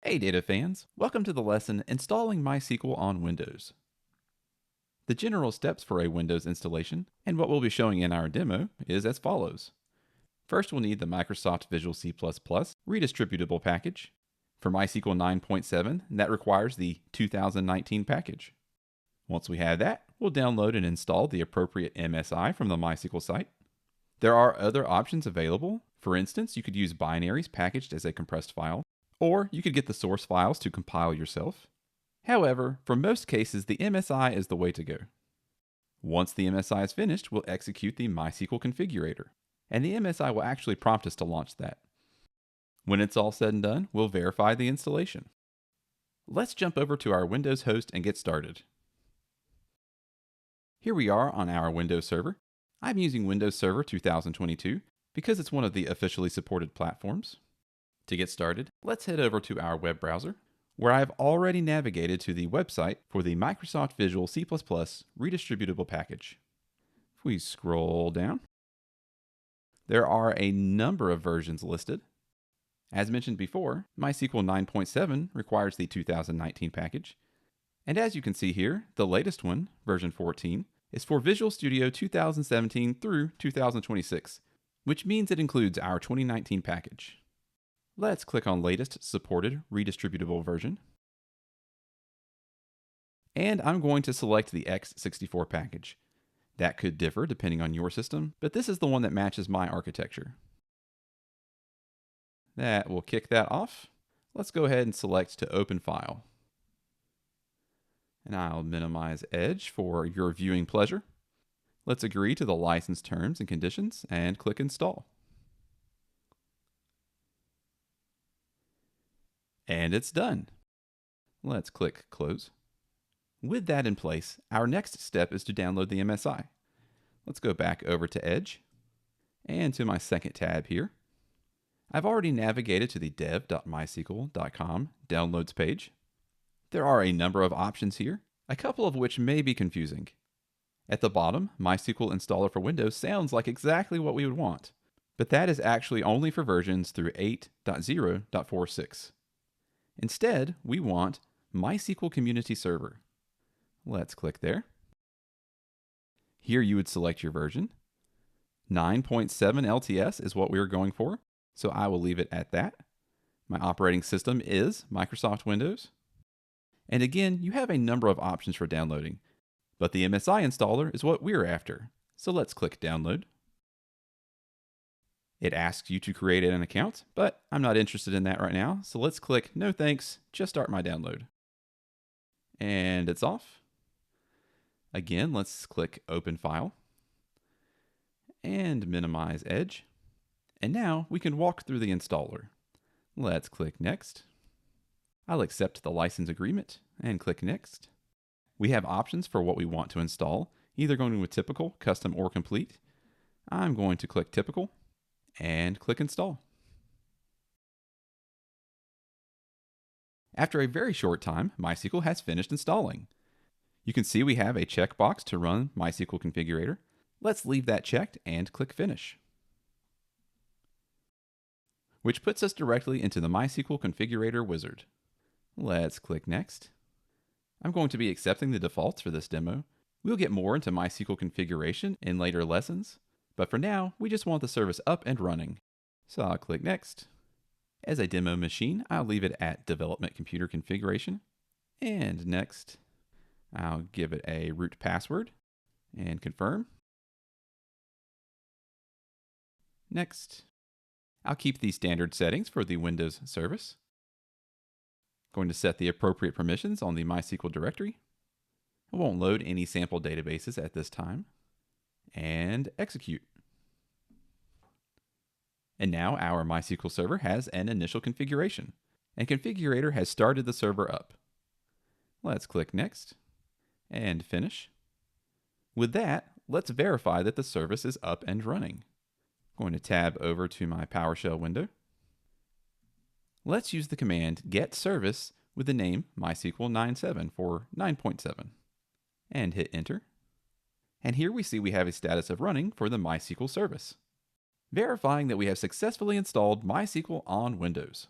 Hey data fans, welcome to the lesson Installing MySQL on Windows. The general steps for a Windows installation, and what we'll be showing in our demo, is as follows. First, we'll need the Microsoft Visual C++ Redistributable package. For MySQL 9.7, that requires the 2019 package. Once we have that, we'll download and install the appropriate MSI from the MySQL site. There are other options available. For instance, you could use binaries packaged as a compressed file, or you could get the source files to compile yourself. However, for most cases, the MSI is the way to go. Once the MSI is finished, we'll execute the MySQL Configurator, and the MSI will actually prompt us to launch that. When it's all said and done, we'll verify the installation. Let's jump over to our Windows host and get started. Here we are on our Windows server. I'm using Windows Server 2022 because it's one of the officially supported platforms. To get started, let's head over to our web browser, where I've already navigated to the website for the Microsoft Visual C++ Redistributable package. If we scroll down, there are a number of versions listed. As mentioned before, MySQL 9.7 requires the 2019 package, and as you can see here, the latest one, version 14, is for Visual Studio 2017 through 2026, which means it includes our 2019 package. Let's click on Latest Supported Redistributable Version. And I'm going to select the x64 package. That could differ depending on your system, but this is the one that matches my architecture. That will kick that off. Let's go ahead and select to open file. And I'll minimize Edge for your viewing pleasure. Let's agree to the license terms and conditions and click Install. And it's done. Let's click Close. With that in place, our next step is to download the MSI. Let's go back over to Edge and to my second tab here. I've already navigated to the dev.mysql.com downloads page. There are a number of options here, a couple of which may be confusing. At the bottom, MySQL Installer for Windows sounds like exactly what we would want, but that is actually only for versions through 8.0.46. Instead, we want MySQL Community Server. Let's click there. Here you would select your version. 9.7 LTS is what we are going for, so I will leave it at that. My operating system is Microsoft Windows. And again, you have a number of options for downloading, but the MSI installer is what we're after. So let's click Download. It asks you to create an account, but I'm not interested in that right now. So let's click No Thanks, just start my download. And it's off. Again, let's click Open File and minimize Edge. And now we can walk through the installer. Let's click Next. I'll accept the license agreement and click Next. We have options for what we want to install, either going with Typical, Custom, or Complete. I'm going to click Typical and click Install. After a very short time, MySQL has finished installing. You can see we have a checkbox to run MySQL Configurator. Let's leave that checked and click Finish, which puts us directly into the MySQL Configurator wizard. Let's click Next. I'm going to be accepting the defaults for this demo. We'll get more into MySQL configuration in later lessons, but for now, we just want the service up and running. So I'll click Next. As a demo machine, I'll leave it at Development Computer Configuration. And next, I'll give it a root password and confirm. Next, I'll keep the standard settings for the Windows service. Going to set the appropriate permissions on the MySQL directory. I won't load any sample databases at this time. And execute. And now our MySQL server has an initial configuration, and Configurator has started the server up. Let's click Next and Finish. With that, let's verify that the service is up and running. I'm going to tab over to my PowerShell window. Let's use the command get service with the name MySQL 9.7 for 9.7 and hit Enter. And here we see we have a status of running for the MySQL service, verifying that we have successfully installed MySQL on Windows.